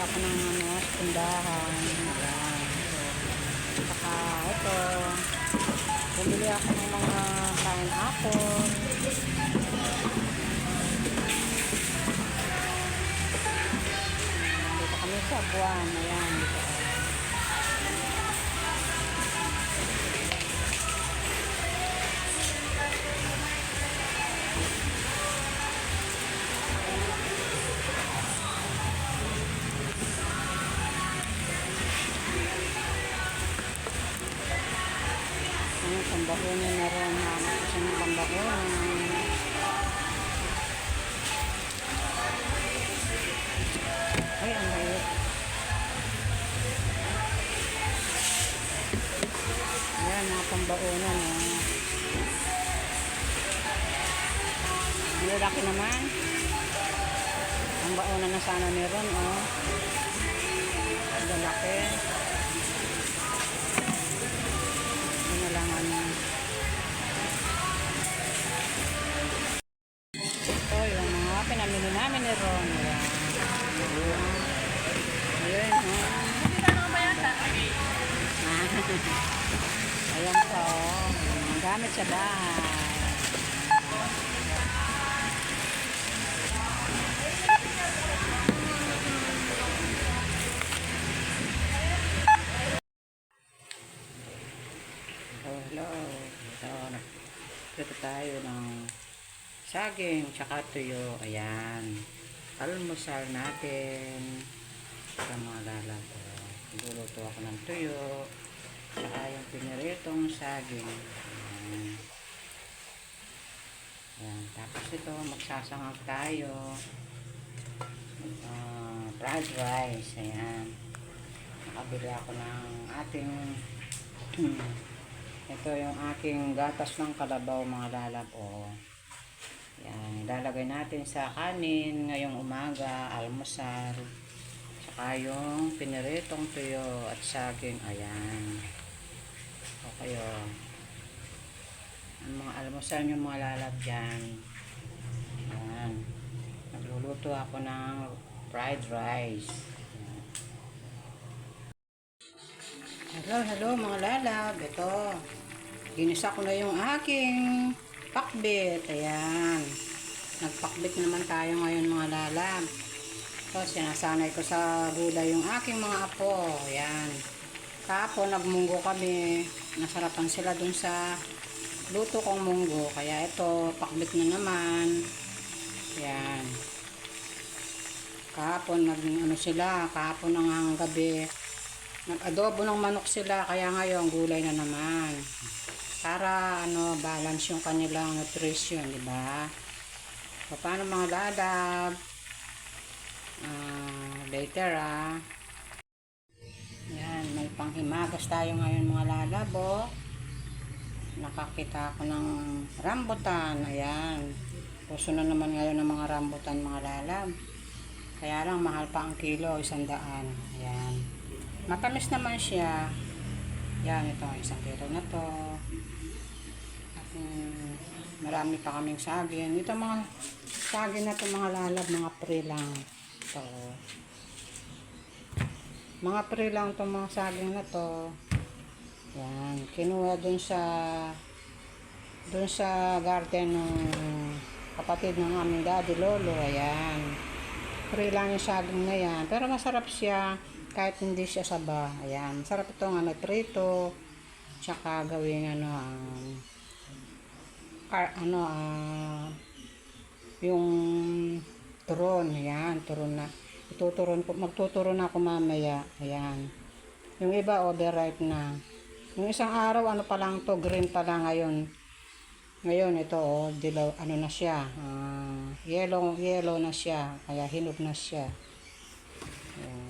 ako ng tindahan. Ayan. Saka ito, bumili ako ng mga pineapple. Dito kami sa buwan. Ayan, dito. Ang pambakunan na rin. Hanap ko ng pambakunan. Ay, ang liit. Ayan, mga pambakunan. Ang lalaki naman. Ang baunan na sana meron. Ang lalaki. Ano lang ito yung mga pinamili namin ni Ron. Ayan. Ayan po. Ang gamit sa bahay. Hello. Ito tayo ng saging tsaka tuyo. Ayan. Almusal natin sa mga lalabo. Luluto ako ng tuyo tsaka yung piniritong saging. Ayan. Ayan. Tapos ito magsasangag tayo. Fried rice. Ayan. Nakabili ako ng ating ito yung aking gatas ng kalabaw mga lalab. Yan, ilalagay natin sa kanin ngayong umaga, almusal. Saka yung piniritong tuyo at saging. Ayan. Okay ang mga almusal nyo mga lalab dyan. Ayan. Nagluluto ako ng fried rice. Ayan. Hello mga lalab. Ito. Ginisa ko na yung aking pakbit. Ayan. Nagpakbit naman tayo ngayon mga lalab. So, sinasanay ko sa gulay yung aking mga apo. Ayan. Tapos, nagmunggo kami. Nasarapan sila dun sa luto kong munggo. Kaya ito, pakbit na naman. Ayan. Kahapon, kahapon ng gabi. Nag-adobo ng manok sila. Kaya ngayon, gulay na naman. Para balance yung kanilang nutrition, di ba? Paano mga lalab? Later Yan, may panghimagas tayo ngayon mga lalab. Nakakita ako ng rambutan. Ayan. Puso na naman ngayon ng mga rambutan mga lalab. Kaya lang mahal pa ang kilo, 100. Ayan. Matamis naman siya. Yan, ito, 1 kilo na to. Marami pa kaming saging. Ito mga saging na to mga lalab, mga pre lang. Ito. Mga pre lang to mga saging na to. Yan, kinuha dun sa garden ng kapatid ng aming daddy lolo. Ayan. Pre lang yung saging na yan. Pero masarap siya kahit hindi siya saba. Ayan, masarap ito nga prito. Tsaka gawing yung turon. Ayan, turon na. Magtuturon ako mamaya. Ayan. Yung iba overripe na. Yung isang araw pa lang to, green pa lang ngayon. Ngayon ito dilaw, na siya. Yellow na siya. Kaya hinog na siya. Ayan.